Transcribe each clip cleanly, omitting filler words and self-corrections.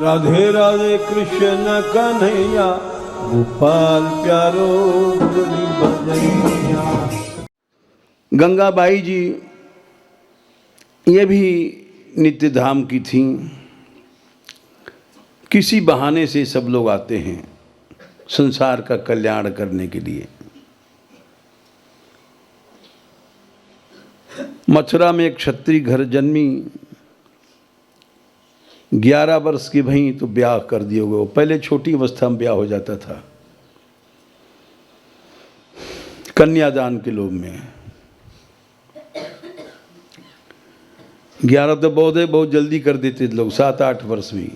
राधे राधे कृष्ण कन्हैया गोपाल प्यारो मुरली बजैया। गंगाबाई जी ये भी नित्य धाम की थीं। किसी बहाने से सब लोग आते हैं संसार का कल्याण करने के लिए। मथुरा में एक क्षत्रिय घर जन्मी, 11 वर्ष की भई तो ब्याह कर दिए गए। पहले छोटी अवस्था में ब्याह हो जाता था कन्यादान के लोभ में। 11 तो बहुत है, बहुत जल्दी कर देते लोग, 7-8 वर्ष में।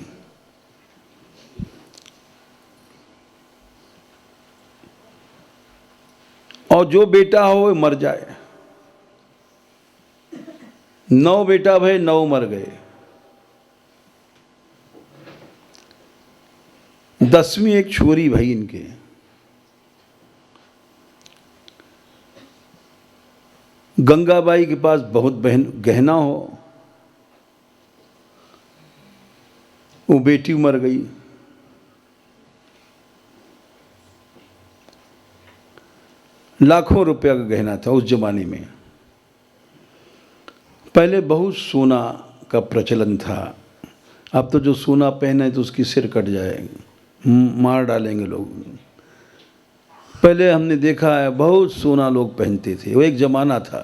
और जो बेटा हो मर जाए। 9 बेटा भय 9 मर गए। 10वीं एक छोरी भाई इनके। गंगाबाई के पास बहुत गहना हो, वो बेटी मर गई। लाखों रुपया का गहना था उस जमाने में। पहले बहुत सोना का प्रचलन था। अब तो जो सोना पहने तो उसकी सिर कट जाएगी, मार डालेंगे लोग। पहले हमने देखा है बहुत सोना लोग पहनते थे, वो एक जमाना था।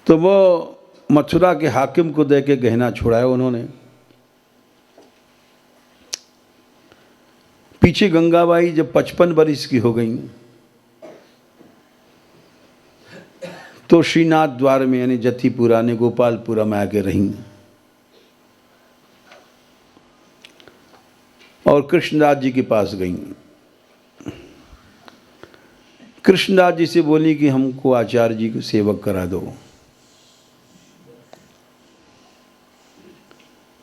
तो वो मथुरा के हाकिम को दे के गहना छुड़ाया उन्होंने। पीछे गंगाबाई जब 55 वर्ष की हो गई तो श्रीनाथ द्वार में यानी जतिपुरा ने गोपालपुरा में आके रहीं और कृष्णदास जी के पास गईं। कृष्णदास जी से बोली कि हमको आचार्य जी को सेवक करा दो।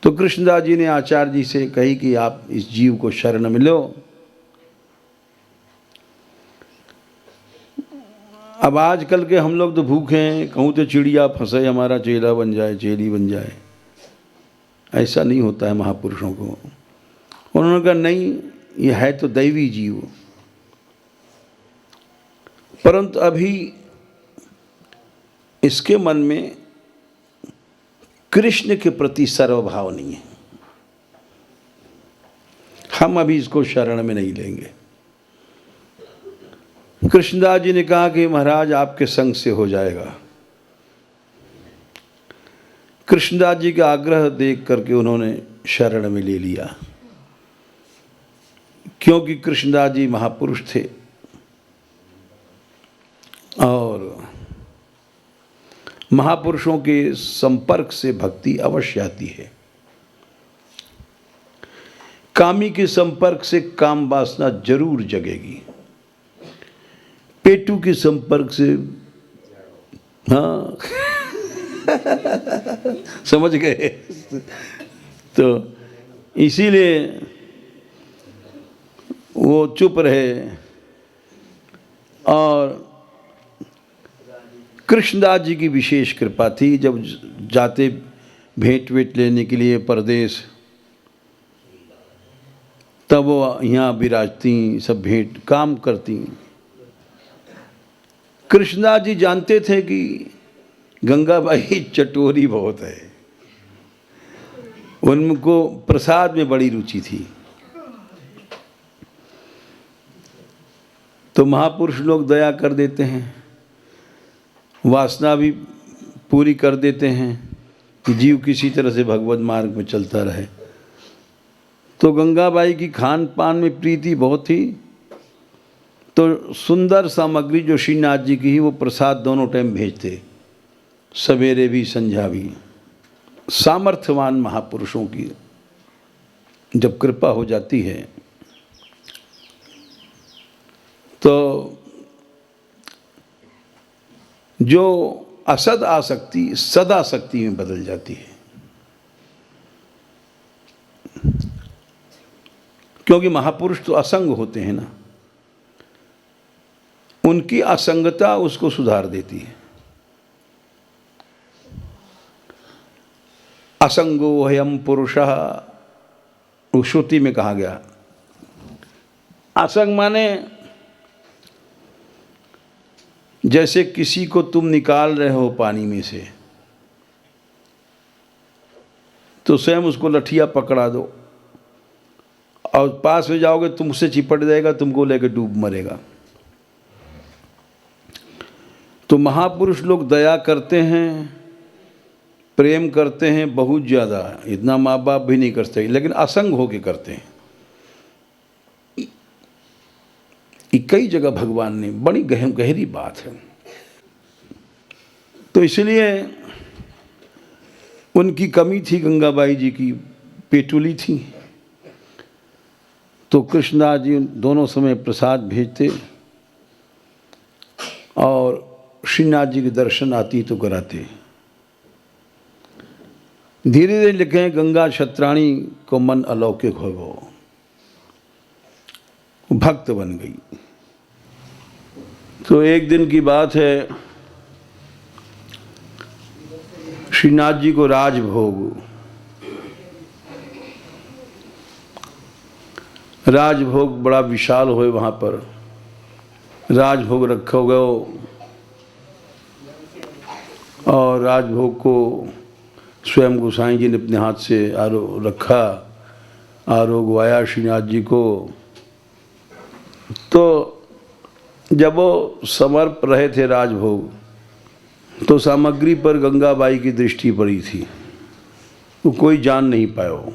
तो कृष्णदास जी ने आचार्य जी से कही कि आप इस जीव को शरण में लो। अब आजकल के हम लोग तो भूखे हैं, कहूँ तो चिड़िया फंसे हमारा चेला बन जाए, चेली बन जाए। ऐसा नहीं होता है महापुरुषों को। उन्होंने कहा नहीं, यह है तो दैवी जीव, परंतु अभी इसके मन में कृष्ण के प्रति सर्वभाव नहीं है। हम अभी इसको शरण में नहीं लेंगे। कृष्णदास जी ने कहा कि महाराज आपके संग से हो जाएगा। कृष्णदास जी का आग्रह देख करके उन्होंने शरण में ले लिया, क्योंकि कृष्णदास जी महापुरुष थे और महापुरुषों के संपर्क से भक्ति अवश्य आती है। कामी के संपर्क से काम वासना जरूर जगेगी, पेटू के संपर्क से हाँ समझ गए। तो इसीलिए वो चुप रहे। और कृष्णदास जी की विशेष कृपा थी। जब जाते भेंट वेंट लेने के लिए परदेश, तब वो यहाँ विराजती, सब भेंट काम करती। कृष्णदास जी जानते थे कि गंगाबाई चटोरी बहुत है, उनको प्रसाद में बड़ी रुचि थी। तो महापुरुष लोग दया कर देते हैं, वासना भी पूरी कर देते हैं कि जीव किसी तरह से भगवत मार्ग में चलता रहे। तो गंगाबाई की खान पान में प्रीति बहुत थी। तो सुंदर सामग्री जो श्रीनाथ जी की ही, वो प्रसाद दोनों टाइम भेजते, सवेरे भी संध्या भी। सामर्थ्यवान महापुरुषों की जब कृपा हो जाती है तो जो असद आसक्ति सदासक्ति में बदल जाती है। क्योंकि महापुरुष तो असंग होते हैं ना, उनकी असंगता उसको सुधार देती है। असंगो ह्यम पुरुषः, श्रुति में कहा गया। असंग माने जैसे किसी को तुम निकाल रहे हो पानी में से, तो स्वयं उसको लठिया पकड़ा दो और पास में जाओगे तुमसे चिपट जाएगा, तुमको लेकर डूब मरेगा। तो महापुरुष लोग दया करते हैं, प्रेम करते हैं बहुत ज़्यादा, इतना माँ बाप भी नहीं करते, लेकिन असंग होके करते हैं। कई जगह भगवान ने, बड़ी गहरी बात है। तो इसलिए उनकी कमी थी, गंगाबाई जी की पेटुली थी। तो कृष्णदास जी दोनों समय प्रसाद भेजते और श्रीनाथ जी के दर्शन आती तो कराते। धीरे धीरे लिखे गंगा छत्राणी को मन अलौकिक हो गो, भक्त बन गई। तो एक दिन की बात है, श्रीनाथ जी को राजभोग बड़ा विशाल होए, वहाँ पर राजभोग रखा गयो और राजभोग को स्वयं गोसाई जी ने अपने हाथ से रखा, आरोग्यवाया श्रीनाथ जी को। तो जब वो समर्प रहे थे राजभोग, तो सामग्री पर गंगाबाई की दृष्टि पड़ी थी, तो कोई जान नहीं पाया।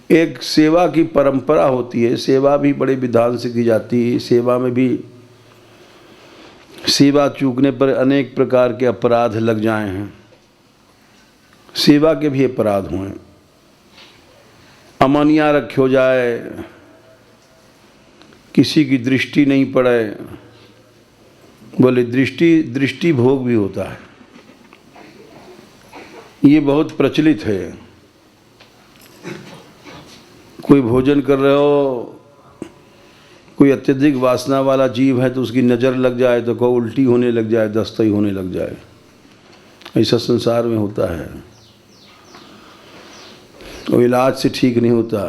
एक सेवा की परंपरा होती है, सेवा भी बड़े विधान से की जाती है। सेवा में भी सेवा चूकने पर अनेक प्रकार के अपराध लग जाए हैं, सेवा के भी अपराध हुए, अमानिया रख हो जाए, किसी की दृष्टि नहीं पड़े, बोले दृष्टि भोग भी होता है, ये बहुत प्रचलित है। कोई भोजन कर रहे हो, कोई अत्यधिक वासना वाला जीव है तो उसकी नज़र लग जाए तो कोई उल्टी होने लग जाए, दस्तई होने लग जाए, ऐसा संसार में होता है। तो इलाज से ठीक नहीं होता,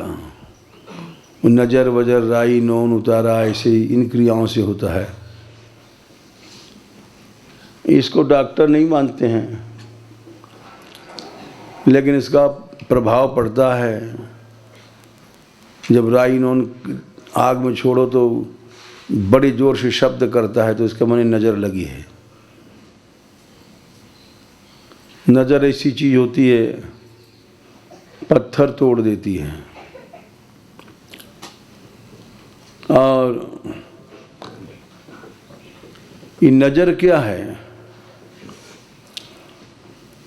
नज़र वजर राई नौन उतारा, ऐसे इन क्रियाओं से होता है। इसको डॉक्टर नहीं मानते हैं, लेकिन इसका प्रभाव पड़ता है। जब राई नौन आग में छोड़ो तो बड़ी जोर से शब्द करता है, तो इसका माने नज़र लगी है। नज़र ऐसी चीज़ होती है, पत्थर तोड़ देती है। और ये नज़र क्या है?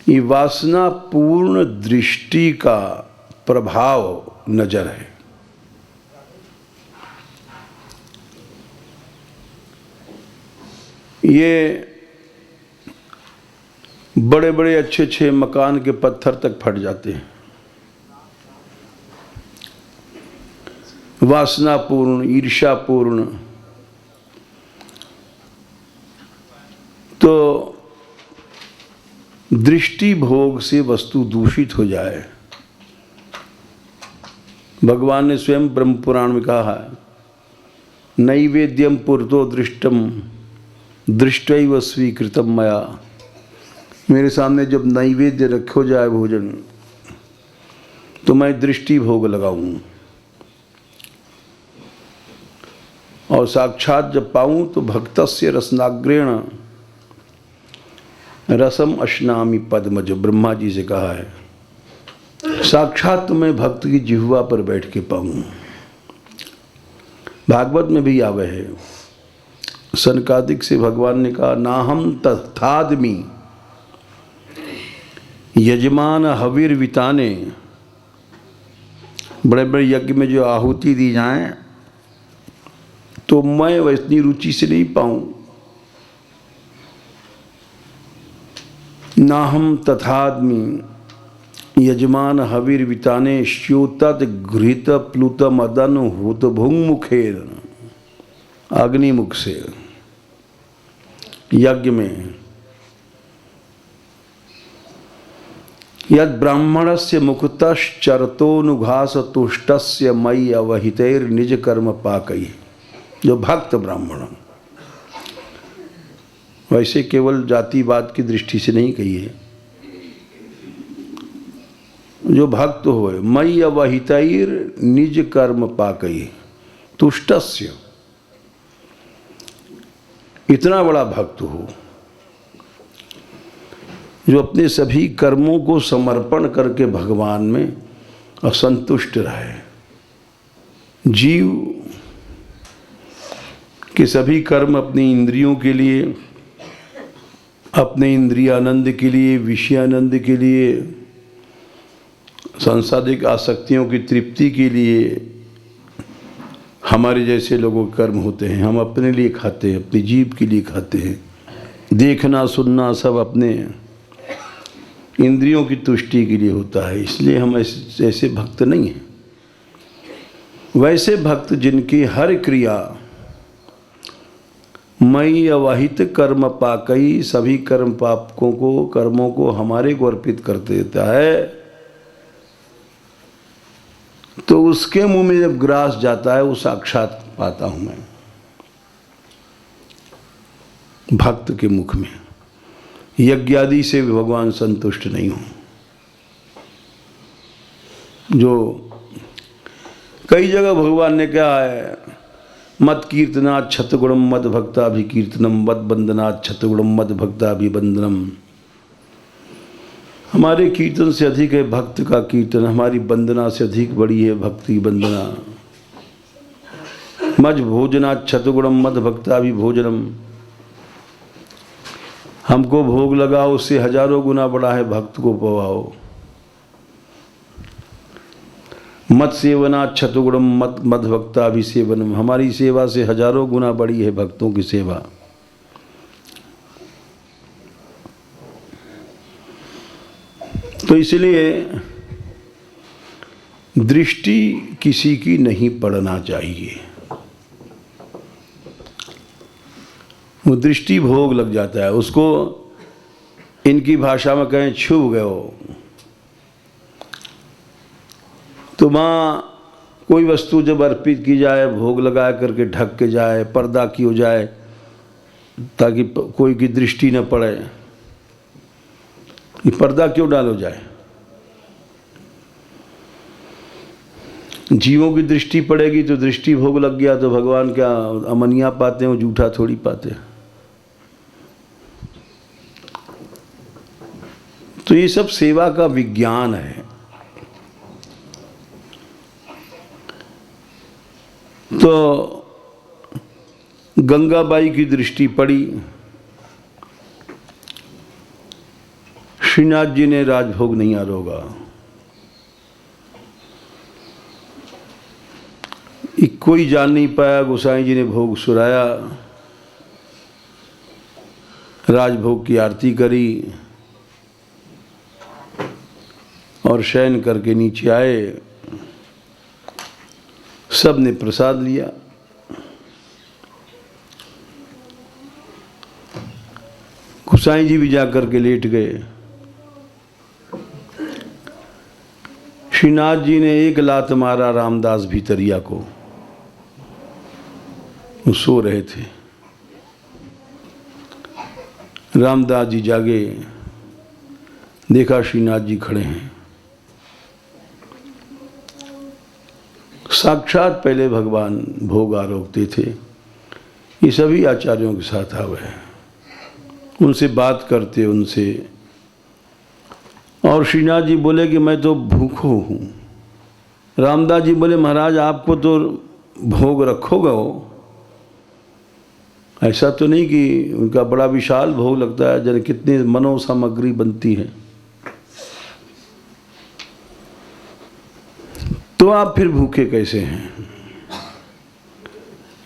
ये वासना पूर्ण दृष्टि का प्रभाव नज़र है। ये बड़े बड़े अच्छे अच्छे मकान के पत्थर तक फट जाते हैं, वासनापूर्ण, ईर्ष्यापूर्ण। तो दृष्टि भोग से वस्तु दूषित हो जाए। भगवान ने स्वयं ब्रह्म पुराण में कहा है, नैवेद्यम पुरतो दृष्टम दृष्टैव स्वीकृतम मया। मेरे सामने जब नैवेद्य रखो जाए भोजन, तो मैं दृष्टि भोग लगाऊं, और साक्षात जब पाऊं तो भक्तस्य रसनाग्रेण रसम अश्नामि पद्मज। ब्रह्मा जी से कहा है, साक्षात तो मैं भक्त की जिह्वा पर बैठ के पाऊं। भागवत में भी आवे है, सनकादिक से भगवान ने कहा, नाहम तथादमि यजमान हवीर विताने। बड़े बड़े यज्ञ में जो आहुति दी जाए, तो मैं वैसी रुचि से नहीं पाऊं। नाहम तथादमि यजमान हवीर विताने श्योतत घृत प्लुत मदन हुत भुंग मुखेर। अग्निमुख से यज्ञ में यद ब्राह्मणस्य मुकुतश्चरतोनुघास तुष्टस्य मयि अवहितैर निज कर्म पाकई। जो भक्त ब्राह्मण, वैसे केवल जातिवाद की दृष्टि से नहीं कही है, जो भक्त होए मयि अवहितैर निज कर्म पाकई तुष्टस्य, इतना बड़ा भक्त हो जो अपने सभी कर्मों को समर्पण करके भगवान में असंतुष्ट रहे। जीव के सभी कर्म अपनी इंद्रियों के लिए, अपने इंद्रियानंद के लिए, विषयानंद के लिए, सांसारिक आसक्तियों की तृप्ति के लिए हमारे जैसे लोगों के कर्म होते हैं। हम अपने लिए खाते हैं, अपनी जीभ के लिए खाते हैं। देखना सुनना सब अपने इंद्रियों की तुष्टि के लिए होता है, इसलिए हम ऐसे भक्त नहीं हैं। वैसे भक्त जिनकी हर क्रिया मयि अवाहित कर्म पाकई, सभी कर्मों को हमारे को अर्पित कर देता है, तो उसके मुंह में जब ग्रास जाता है वो साक्षात पाता हूं मैं भक्त के मुख में। यज्ञ आदि से भी भगवान संतुष्ट नहीं हो। जो कई जगह भगवान ने कहा है, मत कीर्तनात् क्षतगुणम मद भक्ताभिकीर्तनम मद बंदनात् क्षतगुणम मद भक्ताभिबंदनम। हमारे कीर्तन से अधिक है भक्त का कीर्तन, हमारी वंदना से अधिक बड़ी है भक्ति वंदना। मज भोजनात् क्षतगुणम मद भक्ताभिभोजनम। हमको भोग लगाओ, उससे हजारों गुना बड़ा है भक्त को पवाओ। मत सेवनात् क्षतगुणम मद भक्ताभिसेवनम। हमारी सेवा से हजारों गुना बड़ी है भक्तों की सेवा। तो इसलिए दृष्टि किसी की नहीं पड़ना चाहिए। वो दृष्टि भोग लग जाता है उसको, इनकी भाषा में कहें छुप गए हो। तो वहाँ कोई वस्तु जब अर्पित की जाए, भोग लगा करके ढक के जाए, पर्दा की हो जाए ताकि कोई की दृष्टि न पड़े। ये पर्दा क्यों डालो जाए? जीवों की दृष्टि पड़ेगी तो दृष्टि भोग लग गया तो भगवान क्या अमनिया पाते हैं, जूठा थोड़ी पाते हैं। तो ये सब सेवा का विज्ञान है। तो गंगाबाई की दृष्टि पड़ी, श्रीनाथ जी ने राजभोग नहीं आरोगा। कोई जान नहीं पाया, गोसाई जी ने भोग सुराया, राजभोग की आरती करी और शयन करके नीचे आए। सब ने प्रसाद लिया। गोसाई जी भी जाकर के लेट गए। श्रीनाथ जी ने एक लात मारा रामदास भीतरिया को, वो सो रहे थे। रामदास जी जागे, देखा श्रीनाथ जी खड़े हैं। साक्षात पहले भगवान भोग आरोगते थे। ये सभी आचार्यों के साथ आवे, उनसे बात करते उनसे। और श्रीनाथ जी बोले कि मैं तो भूखो हूँ। रामदास जी बोले महाराज आपको तो भोग रखोगे हो, ऐसा तो नहीं कि उनका बड़ा विशाल भोग लगता है, जन कितनी मनो सामग्री बनती है। तो आप फिर भूखे कैसे हैं?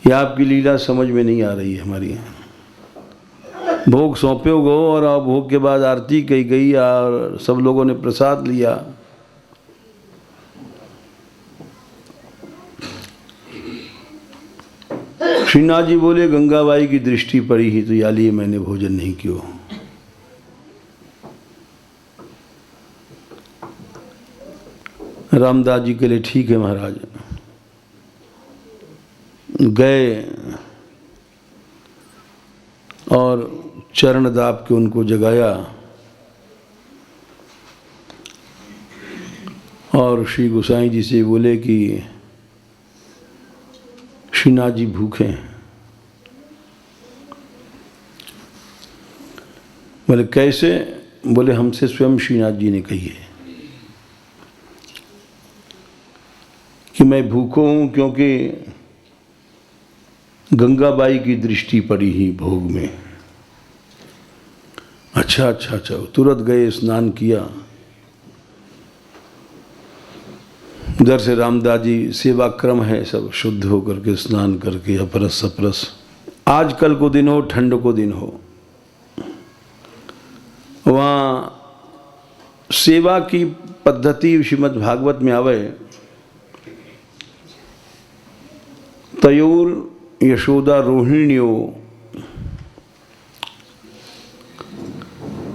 ये आपकी लीला समझ में नहीं आ रही है हमारी। भोग सौंपे गो और आप भोग के बाद आरती कही गई और सब लोगों ने प्रसाद लिया। श्रीनाथ जी बोले गंगाबाई की दृष्टि पड़ी ही तो याली मैंने भोजन नहीं किया। रामदास जी के लिए ठीक है महाराज। गए और चरण दाब के उनको जगाया और श्री गोसाई जी से बोले कि श्रीनाथ जी भूखे हैं। बोले कैसे? बोले हमसे स्वयं श्रीनाथ जी ने कही है कि मैं भूखा हूँ क्योंकि गंगाबाई की दृष्टि पड़ी ही भोग में। अच्छा अच्छा अच्छा, तुरंत गए, स्नान किया। उधर से रामदास जी सेवा क्रम है, सब शुद्ध होकर के स्नान करके अपरस सपरस। आज कल को दिन हो, ठंड को दिन हो, वहाँ सेवा की पद्धति श्रीमद् भागवत में आवे, तयोर यशोदा रोहिण्यो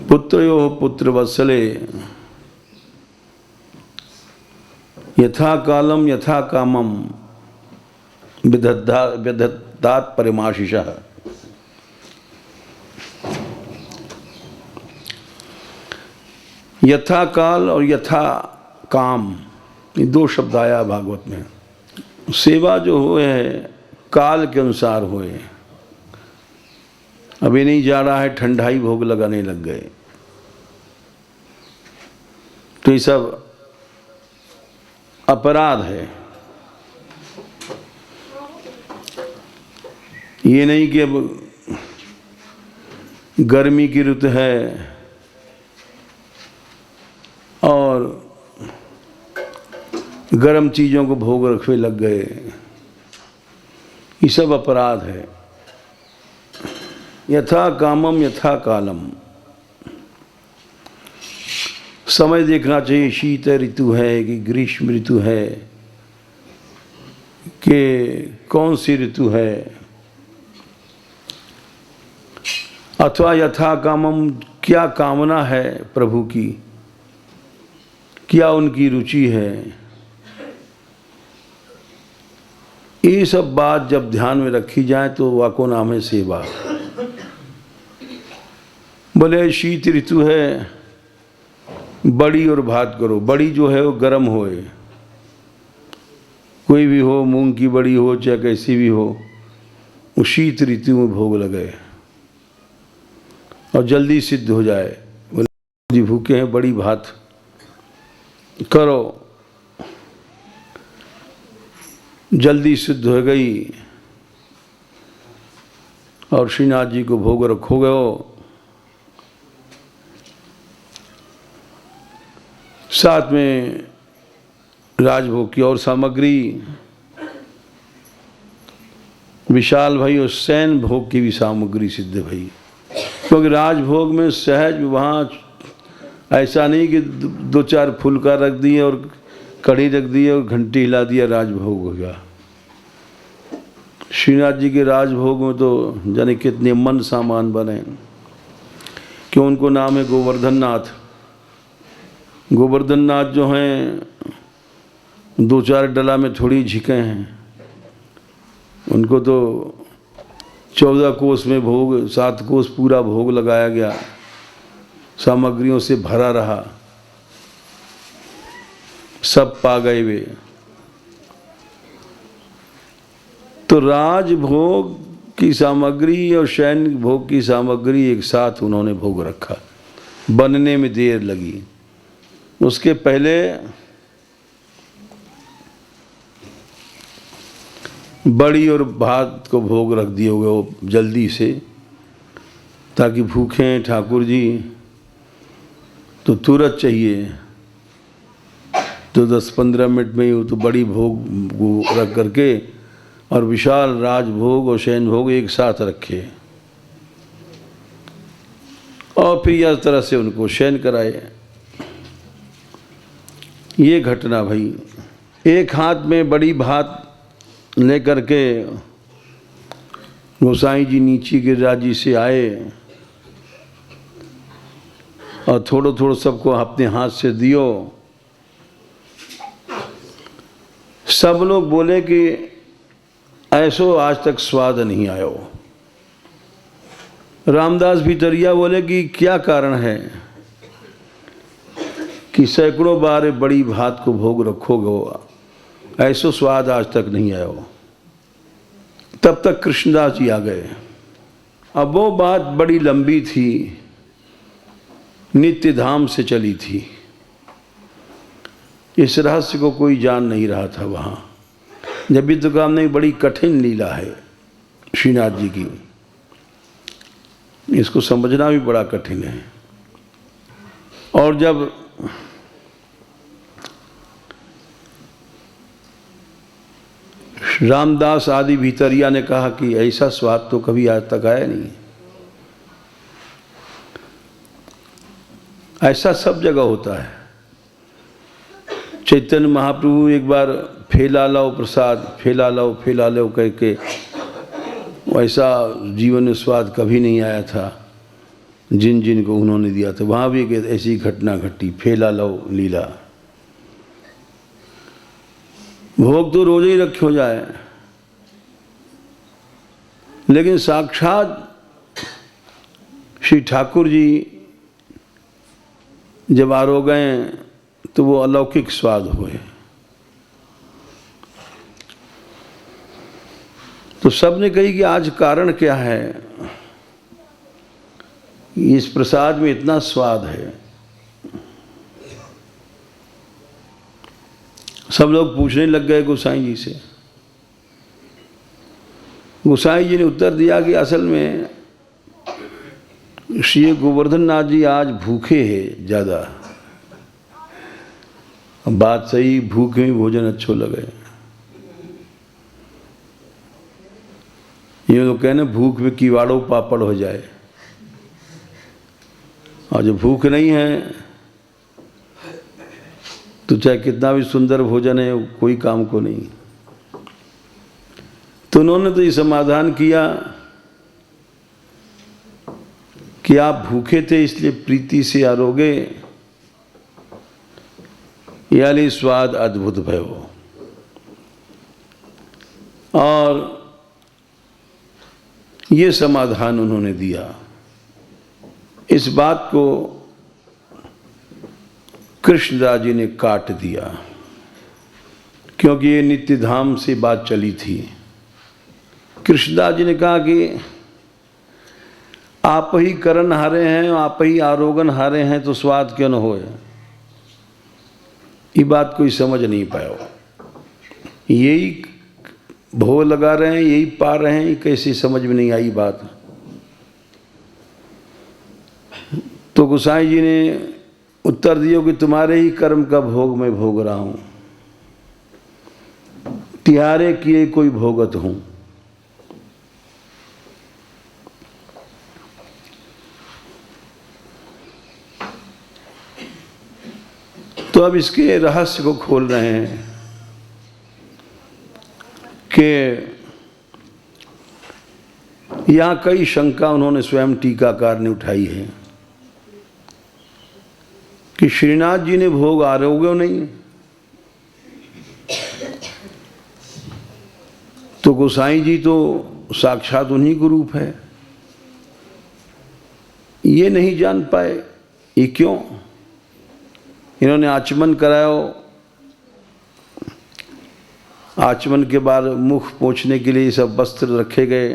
पुत्रयो पुत्रवत्सले यथा कालम यथा कामम विदधात परिमाशिषः। यथा काल और यथा काम, ये दो शब्द आया भागवत में। सेवा जो हुए है काल के अनुसार हुए। अभी नहीं जा रहा है, ठंडाई भोग लगाने लग गए, तो ये सब अपराध है। ये नहीं कि अब गर्मी की ऋतु है और गर्म चीज़ों को भोग रखने लग गए, ये सब अपराध है। यथा कामम यथा कालम, समय देखना चाहिए, शीत ऋतु है कि ग्रीष्म ऋतु है कि कौन सी ऋतु है। अथवा यथा कामम, क्या कामना है प्रभु की, क्या उनकी रुचि है। ये सब बात जब ध्यान में रखी जाए तो वाको नाम है सेवा। बोले शीत ऋतु है, बड़ी और भात करो। बड़ी जो है वो गर्म होए, कोई भी हो, मूंग की बड़ी हो चाहे कैसी भी हो, वो शीत ऋतु में भोग लगे और जल्दी सिद्ध हो जाए। बोले जी भूखे हैं, बड़ी भात करो, जल्दी सिद्ध हो गई और श्रीनाथ जी को भोग रखो गए। साथ में राजभोग की और सामग्री, विशाल भाई और सैन भोग की भी सामग्री सिद्ध भाई। क्योंकि राजभोग में सहज वहाँ ऐसा नहीं कि दो चार फुलका रख दिए और कढ़ी रख दी और घंटी हिला दिया, राजभोग हो गया। श्रीनाथ जी के राजभोग में तो जाने कितने मन सामान बने, क्यों उनको नाम है गोवर्धन नाथ। गोवर्धन नाथ जो हैं दो चार डला में थोड़ी झिके हैं, उनको तो 14 कोस में भोग, 7 कोस पूरा भोग लगाया गया, सामग्रियों से भरा रहा, सब पा गए वे। तो राजभोग की सामग्री और शयन भोग की सामग्री एक साथ उन्होंने भोग रखा, बनने में देर लगी। उसके पहले बड़ी और भात को भोग रख दिए हुए वो जल्दी से, ताकि भूखे हैं ठाकुर जी तो तुरंत चाहिए, तो 10-15 मिनट में ही वो तो बड़ी भोग रख करके और विशाल राजभोग और शयन भोग एक साथ रखे और फिर इस तरह से उनको शयन कराए। ये घटना भाई। एक हाथ में बड़ी भात लेकर के गोसाई जी नीचे गिरिराज जी से आए और थोड़ो थोड़ो सबको अपने हाथ से दियो सब लोग बोले कि ऐसो आज तक स्वाद नहीं आयो। रामदास भितरिया बोले कि क्या कारण है कि सैकड़ों बार बड़ी भात को भोग रखोगे, ऐसो स्वाद आज तक नहीं आया हो। तब तक कृष्णदास जी आ गए। अब वो बात बड़ी लंबी थी, नित्य धाम से चली थी। इस रहस्य को कोई जान नहीं रहा था वहाँ। जब भी तो काम नहीं, बड़ी कठिन लीला है श्रीनाथ जी की, इसको समझना भी बड़ा कठिन है। और जब रामदास आदि भितरिया ने कहा कि ऐसा स्वाद तो कभी आज तक आया नहीं, ऐसा सब जगह होता है। चैतन्य महाप्रभु एक बार फेला लाओ प्रसाद, फेला लाओ करके, वैसा जीवन में स्वाद कभी नहीं आया था जिन जिन को उन्होंने दिया था। वहाँ भी एक ऐसी घटना घटी, फेला लाओ लीला। भोग तो रोज ही रखे हो जाए, लेकिन साक्षात श्री ठाकुर जी जब आरोग गए तो वो अलौकिक स्वाद हुए। तो सब ने कही कि आज कारण क्या है, इस प्रसाद में इतना स्वाद है। सब लोग पूछने लग गए गोसाई जी से। गोसाई जी ने उत्तर दिया कि असल में श्री गोवर्धन नाथ जी आज भूखे हैं ज़्यादा। बात सही, भूख में भोजन अच्छो लगे। ये लोग कहने भूख में कीवाड़ो पापड़ हो जाए, और जो भूख नहीं है तो चाहे कितना भी सुंदर भोजन है कोई काम को नहीं। तो उन्होंने तो ये समाधान किया कि आप भूखे थे इसलिए प्रीति से आरोगे, यानी स्वाद अद्भुत भयो। और ये समाधान उन्होंने दिया। इस बात को कृष्णदास जी ने काट दिया, क्योंकि ये नित्य धाम से बात चली थी। कृष्णदास जी ने कहा कि आप ही करण हारे हैं, आप ही आरोगन हारे हैं, तो स्वाद क्यों न होए। ये बात कोई समझ नहीं पाया। यही भोग लगा रहे हैं, यही पा रहे हैं, कैसी समझ में नहीं आई बात। तो गोसाई जी ने उत्तर दिया कि तुम्हारे ही कर्म का भोग मैं भोग रहा हूं, तिहारे किए कोई भोगत हूं। तो अब इसके रहस्य को खोल रहे हैं कि यहां कई शंका उन्होंने स्वयं टीकाकार ने उठाई है कि श्रीनाथ जी ने भोग आरोग्य नहीं, तो गोसाई जी तो साक्षात उन्हीं को रूप है। ये नहीं जान पाए, ये क्यों? इन्होंने आचमन कराया, आचमन के बाद मुख पोंछने के लिए सब वस्त्र रखे गए,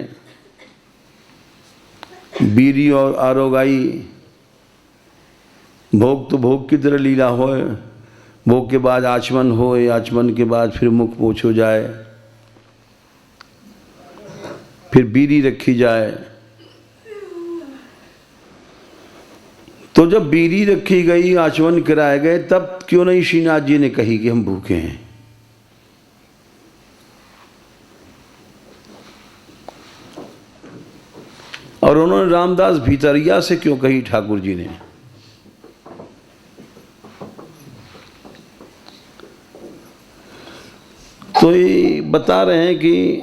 बीरी और आरोगाई। भोग तो भोग की तरह लीला होए, भोग के बाद आचमन होए, आचमन के बाद फिर मुख पोंछ हो जाए, फिर बीरी रखी जाए। तो जब बीरी रखी गई, आचमन कराए गए, तब क्यों नहीं श्रीनाथ जी ने कही कि हम भूखे हैं? और उन्होंने रामदास भितरिया से क्यों कही ठाकुर जी ने? तो ये बता रहे हैं कि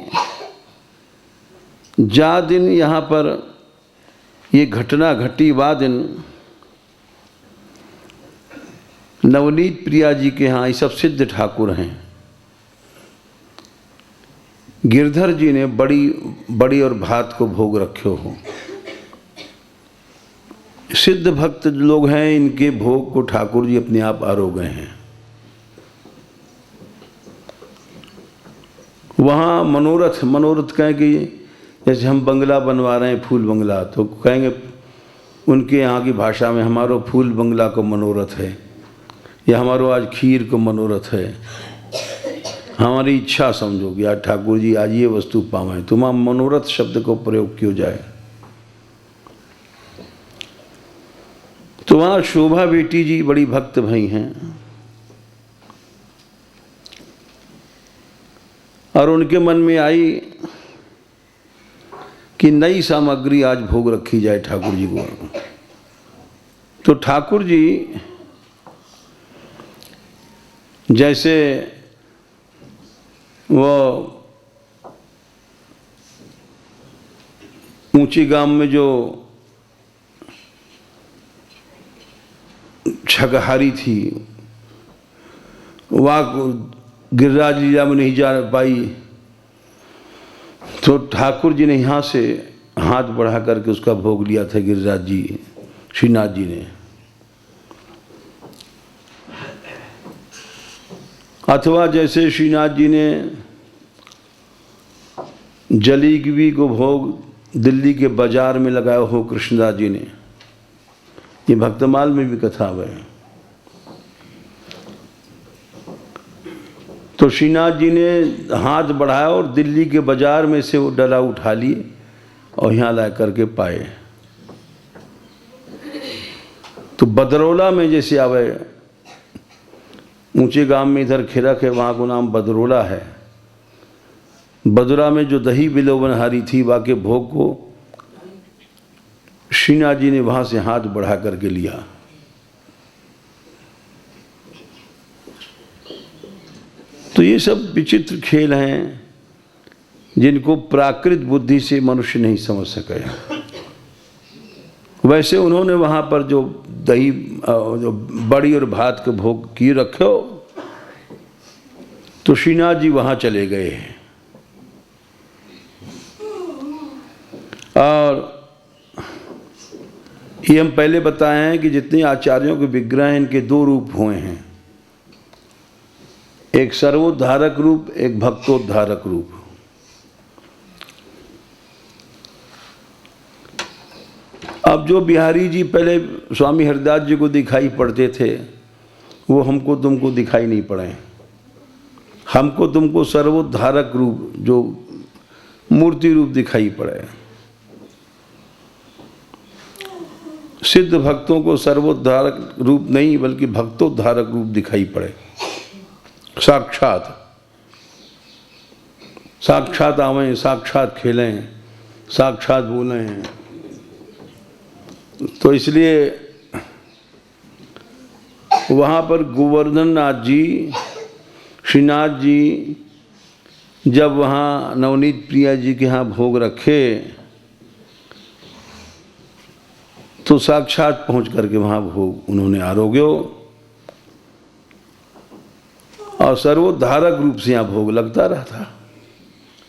जा दिन यहाँ पर ये घटना घटी, वा दिन नवनीत प्रिया जी के यहाँ ये सब सिद्ध ठाकुर हैं, गिरधर जी ने बड़ी और भात को भोग रखे हो। सिद्ध भक्त लोग हैं, इनके भोग को ठाकुर जी अपने आप आरोग हैं। वहाँ मनोरथ कहें कि जैसे हम बंगला बनवा रहे हैं, फूल बंगला, तो कहेंगे उनके यहाँ की भाषा में हमारो फूल बंगला को मनोरथ है, या हमारो आज खीर को मनोरथ है। हमारी इच्छा समझो कि आज ठाकुर जी आज ये वस्तु पावें, तो वहाँ मनोरथ शब्द को प्रयोग किया जाए। तो वहाँ शोभा बेटी जी बड़ी भक्त भई हैं, और उनके मन में आई कि नई सामग्री आज भोग रखी जाए ठाकुर जी को। तो ठाकुर जी जैसे वो ऊंची गांव में जो छकहारी थी, वहाँ गिरिराज लीला में नहीं जा पाई, तो ठाकुर जी ने यहाँ से हाथ बढ़ा करके उसका भोग लिया था गिरिराज जी, श्रीनाथ जी ने। अथवा जैसे श्रीनाथ जी ने जलेबी को भोग दिल्ली के बाजार में लगाया हो कृष्णदास जी ने, ये भक्तमाल में भी कथा है। तो श्रीनाथ जी ने हाथ बढ़ाया और दिल्ली के बाजार में से वो डला उठा लिए और यहाँ ला करके पाए। तो बदरौला में जैसे आवे, ऊंचे गांव में इधर खिरक है, वहाँ को नाम बदरौला है। बदुरा में जो दही बिलोबनहारी थी, वहाँ के भोग को श्रीनाथ जी ने वहाँ से हाथ बढ़ा करके लिया। तो ये सब विचित्र खेल हैं जिनको प्राकृत बुद्धि से मनुष्य नहीं समझ सके। वैसे उन्होंने वहाँ पर जो दही जो बड़ी और भात के भोग किए रखे हो, तो श्रीनाथ जी वहाँ चले गए। और ये हम पहले बताए हैं कि जितने आचार्यों के विग्रह हैं, इनके दो रूप हुए हैं, एक सर्वोद्धारक रूप, एक भक्तोद्धारक रूप। अब जो बिहारी जी पहले स्वामी हरिदास जी को दिखाई पड़ते थे, वो हमको तुमको दिखाई नहीं पड़े। हमको तुमको सर्वोद्धारक रूप, जो मूर्ति रूप दिखाई पड़े। सिद्ध भक्तों को सर्वोद्धारक रूप नहीं बल्कि भक्तोद्धारक रूप दिखाई पड़े। साक्षात आवें, साक्षात खेलें, साक्षात बोलें। तो इसलिए वहाँ पर गोवर्धन नाथ जी, श्रीनाथ जी जब वहाँ नवनीत प्रिया जी के यहाँ भोग रखे, तो साक्षात पहुँच करके वहाँ भोग उन्होंने आरोग्यो और सर्वोद्धारक रूप से यहाँ भोग लगता रहा था।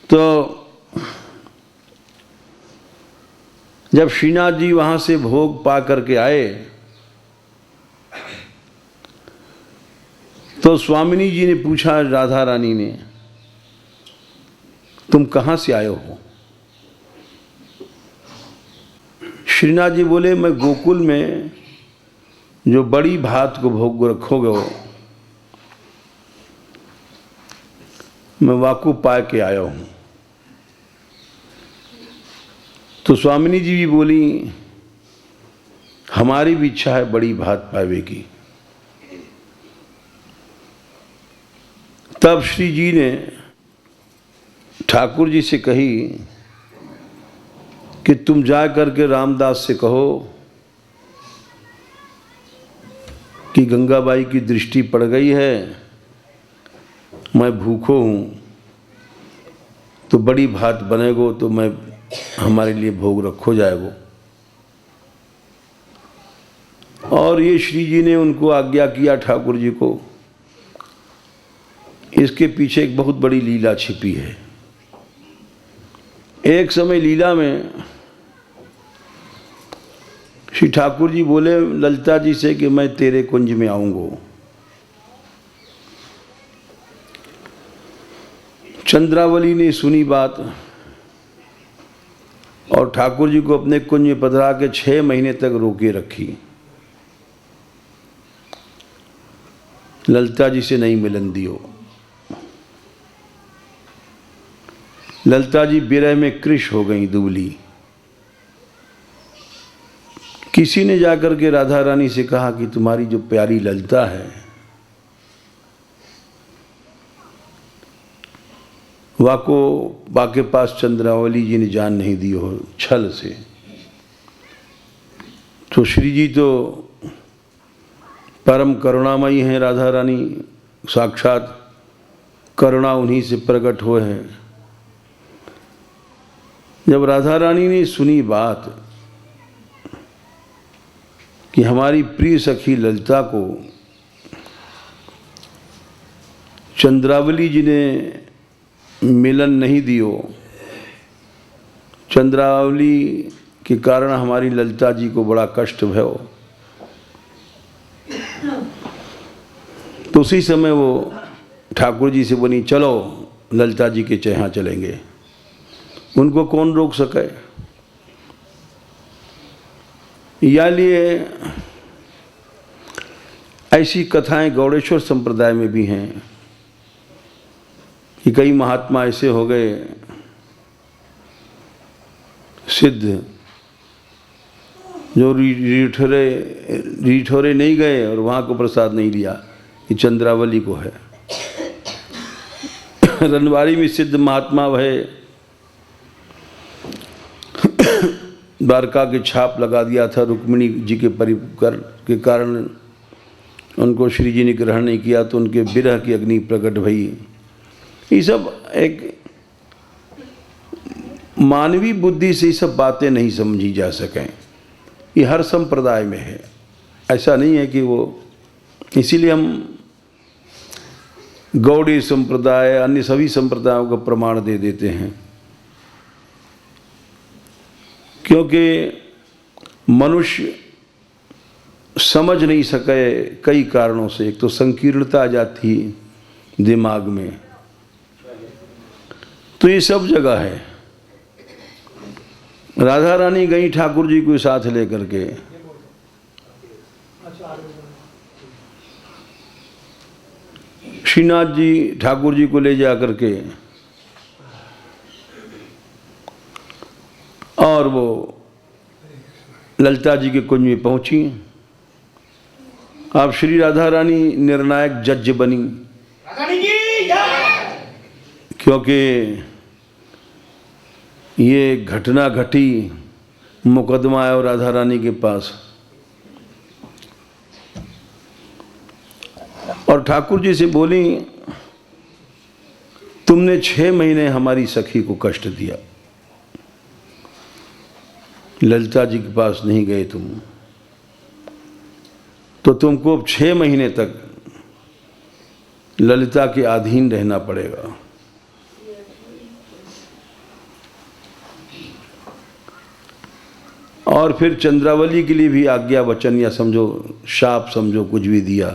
तो जब श्रीनाथ जी वहाँ से भोग पा करके आए, तो स्वामिनी जी ने पूछा राधा रानी ने, तुम कहाँ से आए हो? श्रीनाथ जी बोले, मैं गोकुल में जो बड़ी भात को भोग रखोगे मैं वाकु पा के आया हूँ। तो स्वामिनी जी भी बोली, हमारी भी इच्छा है बड़ी भात पावे की। तब श्री जी ने ठाकुर जी से कही कि तुम जा करके रामदास से कहो कि गंगाबाई की दृष्टि पड़ गई है, मैं भूखो हूँ, तो बड़ी भात बनेगो तो मैं हमारे लिए भोग रखो जाएगो। और ये श्री जी ने उनको आज्ञा किया ठाकुर जी को। इसके पीछे एक बहुत बड़ी लीला छिपी है। एक समय लीला में श्री ठाकुर जी बोले ललिता जी से कि मैं तेरे कुंज में आऊंगा। चंद्रावली ने सुनी बात और ठाकुर जी को अपने कुंज में पधरा के 6 महीने तक रोके रखी। ललिता जी से नहीं मिलन दियो। ललिता जी विरह में कृश हो गई, दुबली। किसी ने जाकर के राधा रानी से कहा कि तुम्हारी जो प्यारी ललिता है वाको वाके पास चंद्रावली जी ने जान नहीं दी हो छल से। तो श्री जी तो परम करुणामयी हैं, राधा रानी साक्षात करुणा उन्हीं से प्रकट हुए हैं। जब राधा रानी ने सुनी बात कि हमारी प्रिय सखी ललिता को चंद्रावली जी ने मिलन नहीं दियो, चंद्रावली के कारण हमारी ललिता जी को बड़ा कष्ट भयो, तो उसी समय वो ठाकुर जी से बोली चलो ललिता जी के यहाँ चलेंगे। उनको कौन रोक सके। या लिए ऐसी कथाएं गौड़ेश्वर संप्रदाय में भी हैं कि कई महात्मा ऐसे हो गए सिद्ध जो रीठोरे नहीं गए और वहाँ को प्रसाद नहीं लिया कि चंद्रावली को है। रनवाड़ी में सिद्ध महात्मा भय द्वारका के छाप लगा दिया था, रुक्मिणी जी के परिकर के कारण उनको श्री जी ने ग्रहण नहीं किया तो उनके विरह की अग्नि प्रकट भई। ये सब एक मानवीय बुद्धि से ये सब बातें नहीं समझी जा सकें। ये हर संप्रदाय में है, ऐसा नहीं है कि वो, इसीलिए हम गौड़ी संप्रदाय अन्य सभी संप्रदायों का प्रमाण दे देते हैं, क्योंकि मनुष्य समझ नहीं सके कई कारणों से। एक तो संकीर्णता आ जाती दिमाग में, तो ये सब जगह है। राधा रानी गई ठाकुर जी को साथ लेकर के, श्रीनाथ जी ठाकुर जी को ले जा करके और वो ललिता जी के कुंज में पहुंची। अब श्री राधा रानी निर्णायक जज बनी, क्योंकि ये घटना घटी, मुकदमा आया राधा रानी के पास। और ठाकुर जी से बोली तुमने 6 महीने हमारी सखी को कष्ट दिया, ललिता जी के पास नहीं गए तुम, तो तुमको 6 महीने तक ललिता के अधीन रहना पड़ेगा। और फिर चंद्रावली के लिए भी आज्ञा वचन या समझो शाप समझो कुछ भी दिया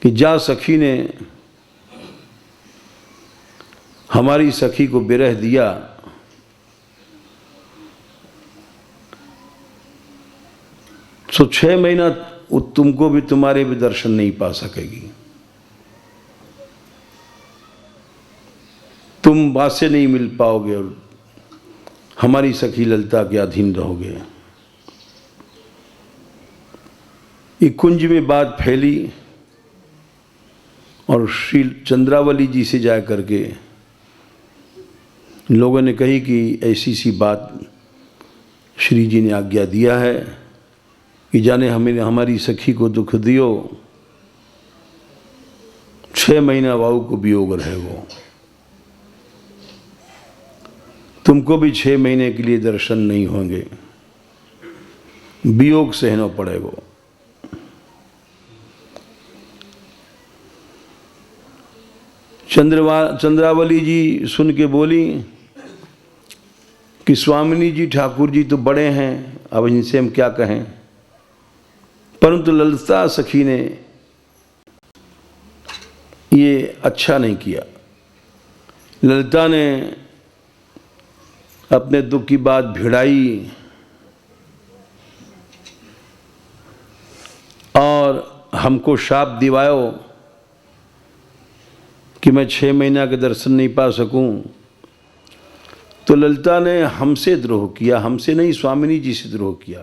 कि जा सखी ने हमारी सखी को विरह दिया, सो 6 महीना तुमको भी तुम्हारे भी दर्शन नहीं पा सकेगी, तुम बात से नहीं मिल पाओगे और हमारी सखी ललिता के अधीन रहोगे। ये कुंज में बात फैली और श्री चंद्रावली जी से जा करके लोगों ने कही कि ऐसी सी बात श्री जी ने आज्ञा दिया है कि जाने हमें हमारी सखी को दुख दियो, 6 महीना वाऊ को वियोग रहे वो, तुमको भी 6 महीने के लिए दर्शन नहीं होंगे, वियोग सहना पड़ेगा। चंद्रावली जी सुन के बोली कि स्वामिनी जी ठाकुर जी तो बड़े हैं, अब इनसे हम क्या कहें। परंतु ललिता सखी ने ये अच्छा नहीं किया। ललिता ने अपने दुख की बात भिड़ाई और हमको शाप दिवायो कि मैं 6 महीना के दर्शन नहीं पा सकूं। तो ललिता ने हमसे द्रोह किया, हमसे नहीं स्वामिनी जी से द्रोह किया।